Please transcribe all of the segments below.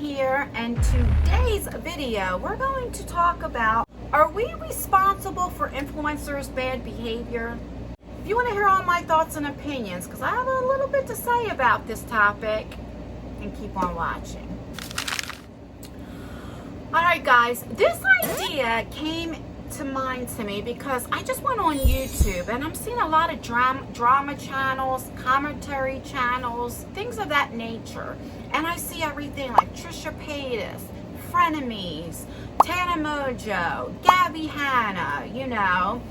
here, and today's video we're going to talk about, are we responsible for influencers' bad behavior? If you want to hear all my thoughts and opinions, because I have a little bit to say about this topic, then keep on watching. Alright guys, this idea came to mind to me because I just went on YouTube and I'm seeing a lot of drama channels, commentary channels, things of that nature. And I see everything like Trisha Paytas, Frenemies, Tana, Mongeau, Gabbie, Hanna, you know.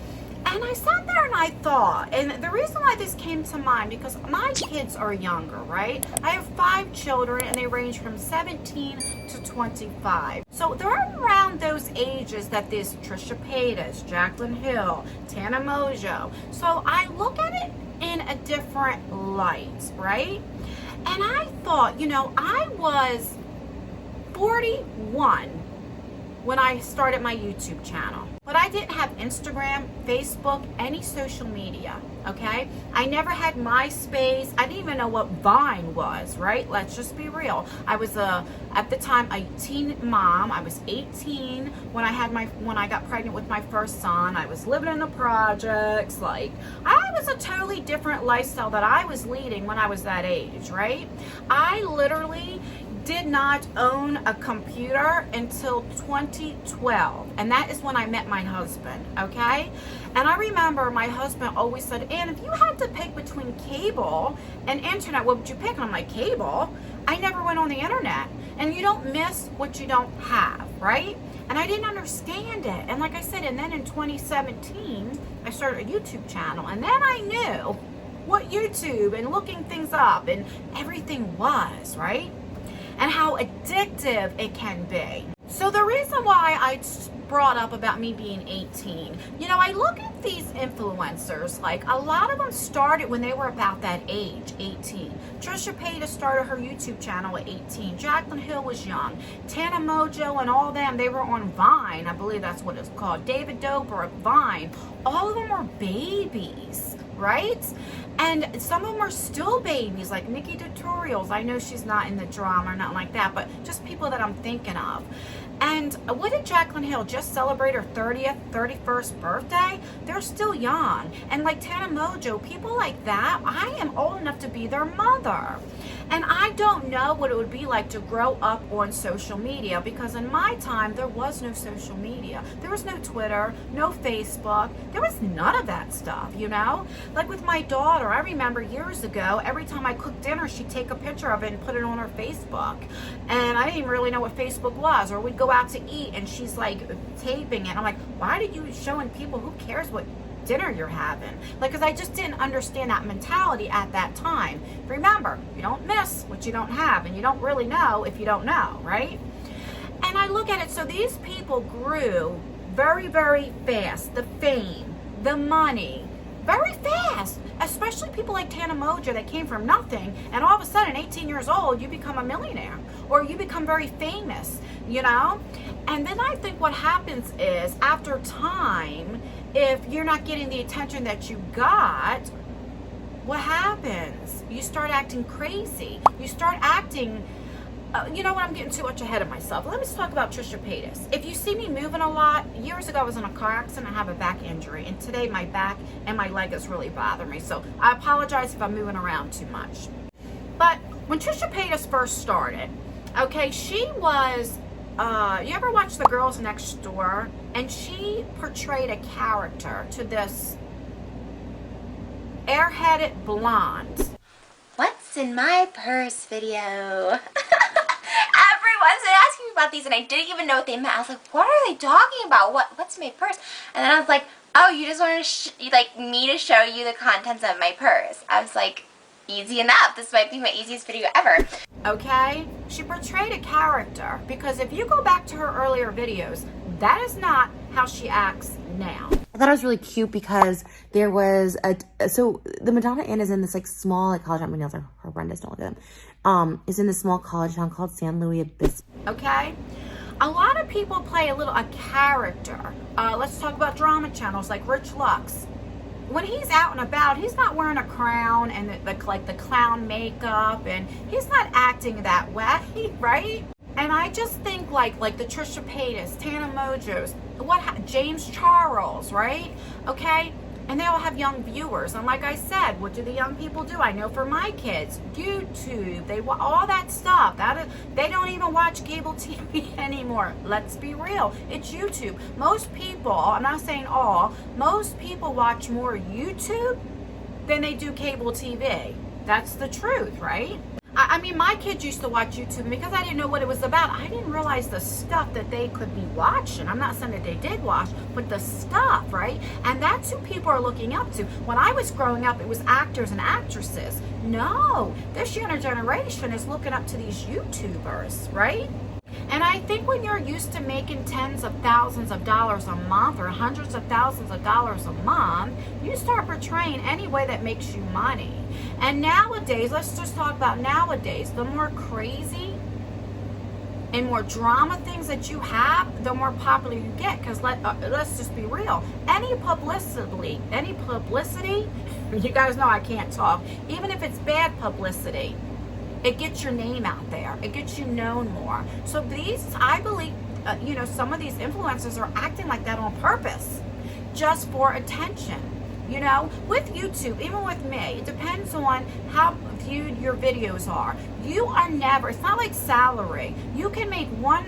And I sat there and I thought, and the reason why this came to mind, because my kids are younger, right? I have 5 children and they range from 17 to 25. So they're around those ages that there's Trisha Paytas, Jaclyn Hill, Tana Mongeau. So I look at it in a different light, right? And I thought, you know, I was 41 when I started my YouTube channel. But I didn't have Instagram, Facebook, any social media, okay? I never had MySpace. I didn't even know what Vine was, right? Let's just be real. I was at the time a teen mom. I was 18 when I got pregnant with my first son. I was living in the projects. Like, I was a totally different lifestyle that I was leading when I was that age, right? I literally did not own a computer until 2012, and that is when I met my husband, okay? And I remember my husband always said, "Ann, if you had to pick between cable and internet, what would you pick?" And I'm like, "Cable? I never went on the internet." And you don't miss what you don't have, right? And I didn't understand it. And like I said, and then in 2017, I started a YouTube channel, and then I knew what YouTube and looking things up and everything was, right? And how addictive it can be. So the reason why I brought up about me being 18, you know, I look at these influencers, like a lot of them started when they were about that age, 18. Trisha Paytas started her YouTube channel at 18. Jaclyn Hill was young. Tana Mongeau and all them, they were on Vine, I believe that's what it's called. David Dobrik, Vine. All of them were babies, right? And some of them are still babies, like Nikki Tutorials. I know she's not in the drama or nothing like that, but just people that I'm thinking of. And what did Jaclyn Hill just celebrate her 30th, 31st birthday? They're still young. And like Tana Mongeau, people like that, I am old enough to be their mother. And I don't know what it would be like to grow up on social media, because in my time, there was no social media. There was no Twitter, no Facebook. There was none of that stuff, you know? Like with my daughter, I remember years ago, every time I cooked dinner, she'd take a picture of it and put it on her Facebook. And I didn't even really know what Facebook was. Or we'd go out to eat and she's like taping it. I'm like, why did you showing people? Who cares what dinner you're having? Like, because I just didn't understand that mentality at that time. Remember, you don't miss what you don't have, and you don't really know if you don't know, right? And I look at it, so these people grew very, very fast. The fame, the money, very fast. Especially people like Tana Mongeau that came from nothing, and all of a sudden, 18 years old, you become a millionaire, or you become very famous, you know? And then I think what happens is, after time, if you're not getting the attention that you got, what happens? You start acting crazy. You start acting, you know what, I'm getting too much ahead of myself. Let me just talk about Trisha Paytas. If you see me moving a lot, years ago I was in a car accident, I have a back injury, and today my back and my leg is really bothering me. So I apologize if I'm moving around too much. But when Trisha Paytas first started, okay, she was, you ever watch The Girls Next Door? And she portrayed a character to this airheaded blonde. What's in my purse video? Everyone's been asking me about these and I didn't even know what they meant. I was like, what are they talking about? What's my purse? And then I was like, oh, you just wanted me to show you the contents of my purse. I was like, easy enough. This might be my easiest video ever. Okay? She portrayed a character, because if you go back to her earlier videos, that is not how she acts now. I thought it was really cute because there was so the Madonna Inn is in this like small like college town. My nails are horrendous, don't look at them. Is in this small college town called San Luis Obispo. Okay? A lot of people play a character. Let's talk about drama channels like Rich Lux. When he's out and about, he's not wearing a crown and the clown makeup, and he's not acting that way, right? And I just think like the Trisha Paytas, Tana Mongeau's, James Charles, right? Okay? And they all have young viewers. And like I said, what do the young people do? I know for my kids, YouTube, all that stuff. They don't even watch cable TV anymore. Let's be real. It's YouTube. Most people, I'm not saying all, most people watch more YouTube than they do cable TV. That's the truth, right? I mean, my kids used to watch YouTube because I didn't know what it was about. I didn't realize the stuff that they could be watching. I'm not saying that they did watch, but the stuff, right? And that's who people are looking up to. When I was growing up, it was actors and actresses. No, this younger generation is looking up to these YouTubers, right? And I think when you're used to making tens of thousands of dollars a month or hundreds of thousands of dollars a month, you start portraying any way that makes you money. And nowadays, let's just talk about nowadays, the more crazy and more drama things that you have, the more popular you get. Because let's just be real. Any publicity, you guys know I can't talk, even if it's bad publicity, it gets your name out there. It gets you known more. So I believe, some of these influencers are acting like that on purpose, just for attention. With YouTube, even with me, it depends on how viewed your videos are. You are never, it's not like salary. You can make one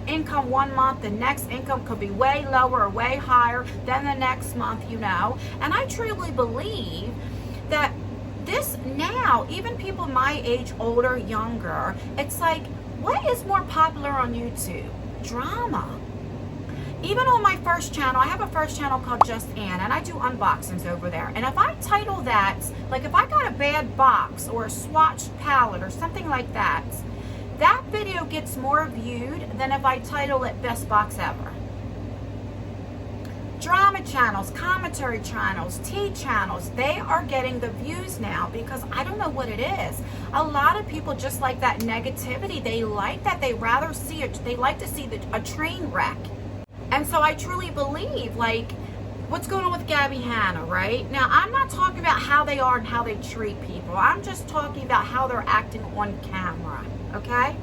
income one month, the next income could be way lower or way higher than the next month, And I truly believe that this now, even people my age, older, younger, it's like, what is more popular on YouTube? Drama. Even on my first channel, I have a first channel called Just Ann, and I do unboxings over there. And if I title that, like if I got a bad box or a swatched palette or something like that, that video gets more viewed than if I title it Best Box Ever. Drama channels, commentary channels, tea channels, they are getting the views now because I don't know what it is. A lot of people just like that negativity. They like that. They rather see it. They like to see a train wreck. And so I truly believe, like, what's going on with Gabbie Hanna, right? Now, I'm not talking about how they are and how they treat people. I'm just talking about how they're acting on camera, okay?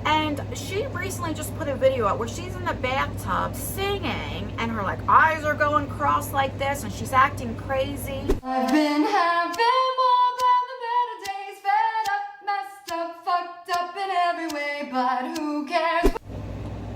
And she recently just put a video up where she's in the bathtub singing and her like eyes are going cross like this and she's acting crazy. I've been having more than the better days, fed up, messed up, fucked up in every way, but who cares?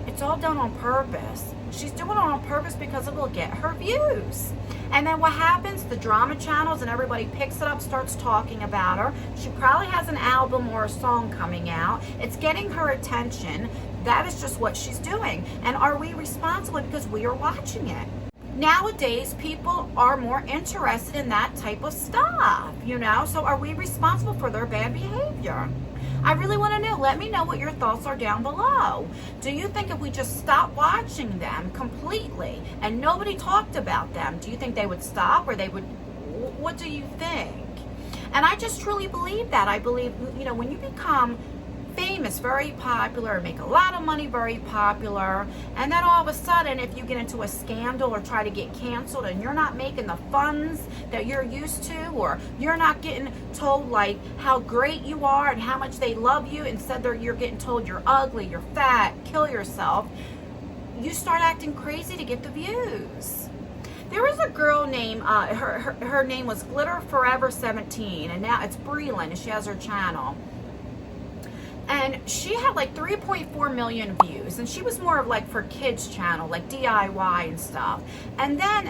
It's all done on purpose. She's doing it on purpose because it will get her views. And then what happens? The drama channels and everybody picks it up, starts talking about her. She probably has an album or a song coming out. It's getting her attention. That is just what she's doing. And are we responsible because we are watching it? Nowadays, people are more interested in that type of stuff, So are we responsible for their bad behavior? I really want to know. Let me know what your thoughts are down below. Do you think if we just stopped watching them completely and nobody talked about them, do you think they would stop or they would, what do you think? And I just truly believe that. I believe, when you become famous, very popular, make a lot of money, very popular, and then all of a sudden if you get into a scandal or try to get canceled and you're not making the funds that you're used to, or you're not getting told like how great you are and how much they love you, instead you're getting told you're ugly, you're fat, kill yourself, you start acting crazy to get the views. There was a girl named, her name was Glitter Forever 17, and now it's Breland, and she has her channel. And she had like 3.4 million views, and she was more of like for kids channel, like DIY and stuff. And then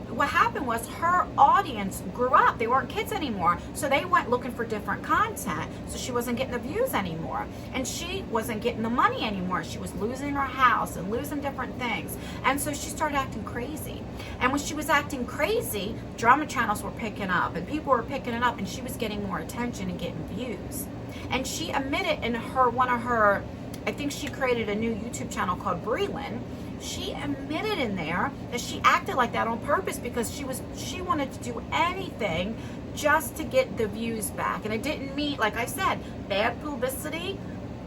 what happened was her audience grew up. They weren't kids anymore, so they went looking for different content. So she wasn't getting the views anymore, and she wasn't getting the money anymore. She was losing her house and losing different things, and so she started acting crazy. And when she was acting crazy, drama channels were picking up, and people were picking it up, and she was getting more attention and getting views. And she admitted in I think she created a new YouTube channel called Breland. She admitted in there that she acted like that on purpose because she wanted to do anything just to get the views back. And it didn't mean, like I said, bad publicity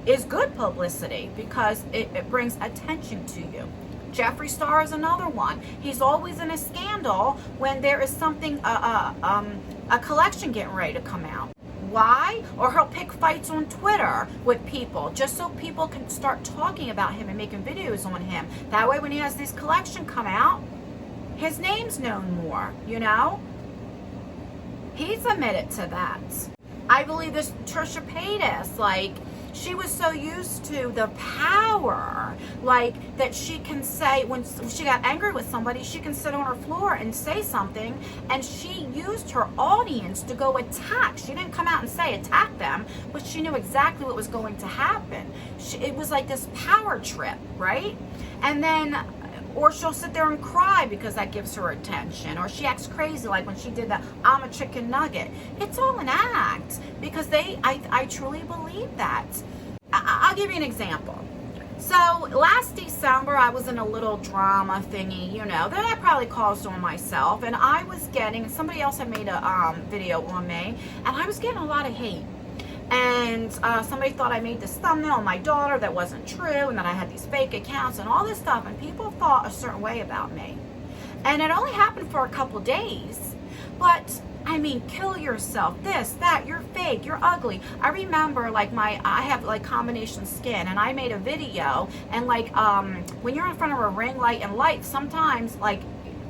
is good publicity because it brings attention to you. Jeffree Star is another one. He's always in a scandal when there is something, a collection getting ready to come out. Why? Or he'll pick fights on Twitter with people just so people can start talking about him and making videos on him. That way when he has this collection come out, his name's known more, you know? He's admitted to that. I believe this Trisha Paytas, like, she was so used to the power, like, that she can say, when she got angry with somebody, she can sit on her floor and say something, and she used her audience to go attack. She didn't come out and say attack them, but she knew exactly what was going to happen. It was like this power trip, right? And then, or she'll sit there and cry because that gives her attention. Or she acts crazy, like when she did the I'm a chicken nugget. It's all an act, because I truly believe that. I'll give you an example. So last December, I was in a little drama thingy, you know, that I probably caused on myself. And I was getting, somebody else had made a video on me, and I was getting a lot of hate. And somebody thought I made this thumbnail on my daughter that wasn't true, and that I had these fake accounts and all this stuff, and people thought a certain way about me. And it only happened for a couple days, but I mean, kill yourself, this, that, you're fake, you're ugly. I remember, like, I have like combination skin, and I made a video, and like when you're in front of a ring light and light, sometimes like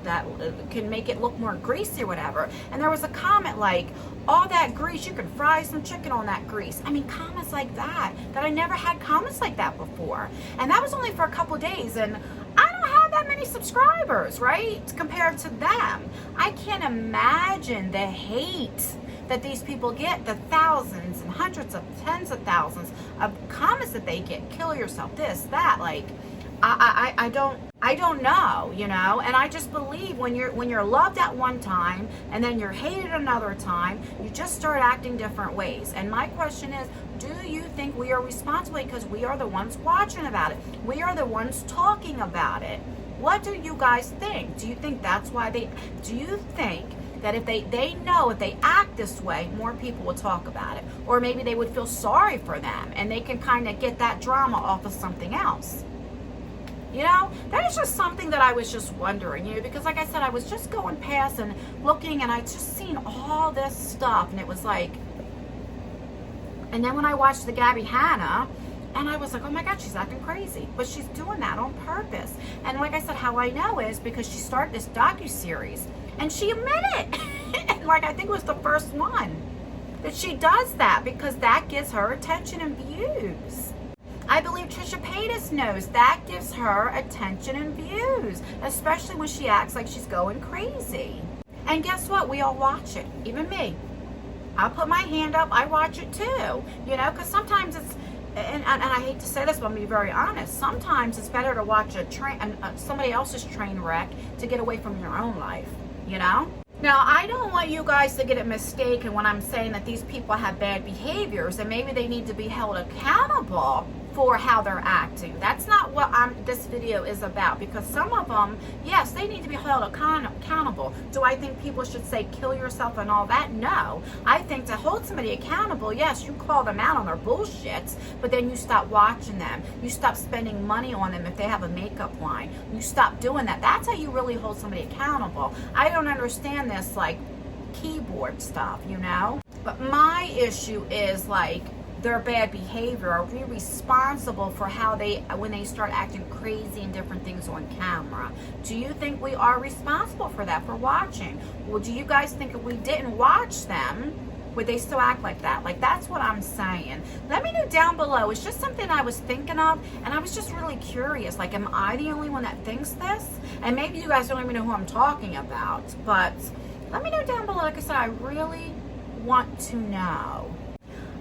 that can make it look more greasy or whatever. And there was a comment like, all that grease, you could fry some chicken on that grease. I mean, comments like that I never had comments like that before. And that was only for a couple days, and I don't have that many subscribers, right? Compared to them. I can't imagine the hate that these people get, the thousands and hundreds of tens of thousands of comments that they get. Kill yourself, this, that, like, I don't know, you know. And I just believe when you're loved at one time and then you're hated another time, you just start acting different ways. And my question is, do you think we are responsible? Because we are the ones watching about it. We are the ones talking about it. What do you guys think? Do you think that's why do you think that if they know if they act this way, more people will talk about it? Or maybe they would feel sorry for them and they can kind of get that drama off of something else. You know, that is just something that I was just wondering, you know, because like I said, I was just going past and looking, and I just seen all this stuff, and it was like, and then when I watched the Gabbie Hanna, and I was like, oh my God, she's acting crazy, but she's doing that on purpose. And like I said, how I know is because she started this docu-series, and she admitted, and like I think it was the first one, that she does that because that gives her attention and views. I believe Trisha Paytas knows that gives her attention and views, especially when she acts like she's going crazy. And guess what? We all watch it, even me. I'll put my hand up, I watch it too, you know, because sometimes it's, and I hate to say this, but I'm going to be very honest, sometimes it's better to watch somebody else's train wreck to get away from your own life, you know? Now, I don't want you guys to get it mistaken when I'm saying that these people have bad behaviors and maybe they need to be held accountable for how they're acting. That's not what this video is about, because some of them, yes, they need to be held accountable. Do I think people should say kill yourself and all that? No. I think to hold somebody accountable, yes, you call them out on their bullshit, but then you stop watching them. You stop spending money on them if they have a makeup line. You stop doing that. That's how you really hold somebody accountable. I don't understand this like keyboard stuff, you know? But my issue is like, their bad behavior. Are we responsible for how when they start acting crazy and different things on camera? Do you think we are responsible for that, for watching? Well, do you guys think if we didn't watch them, would they still act like that? Like, that's what I'm saying. Let me know down below. It's just something I was thinking of, and I was just really curious. Like, am I the only one that thinks this? And maybe you guys don't even know who I'm talking about, but let me know down below. Like I said, I really want to know.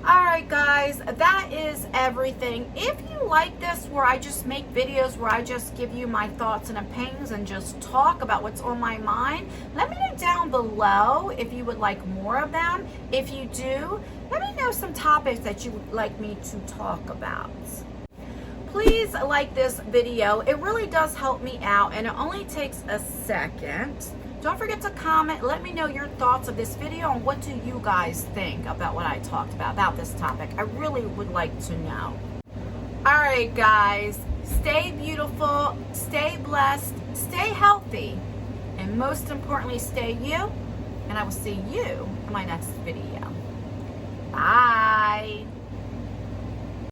Alright guys, that is everything. If you like this, where I just make videos where I just give you my thoughts and opinions and just talk about what's on my mind, let me know down below if you would like more of them. If you do, let me know some topics that you would like me to talk about. Please like this video. It really does help me out, and it only takes a second. Don't forget to comment. Let me know your thoughts of this video and what do you guys think about what I talked about this topic. I really would like to know. Alright guys, stay beautiful, stay blessed, stay healthy, and most importantly, stay you, and I will see you in my next video.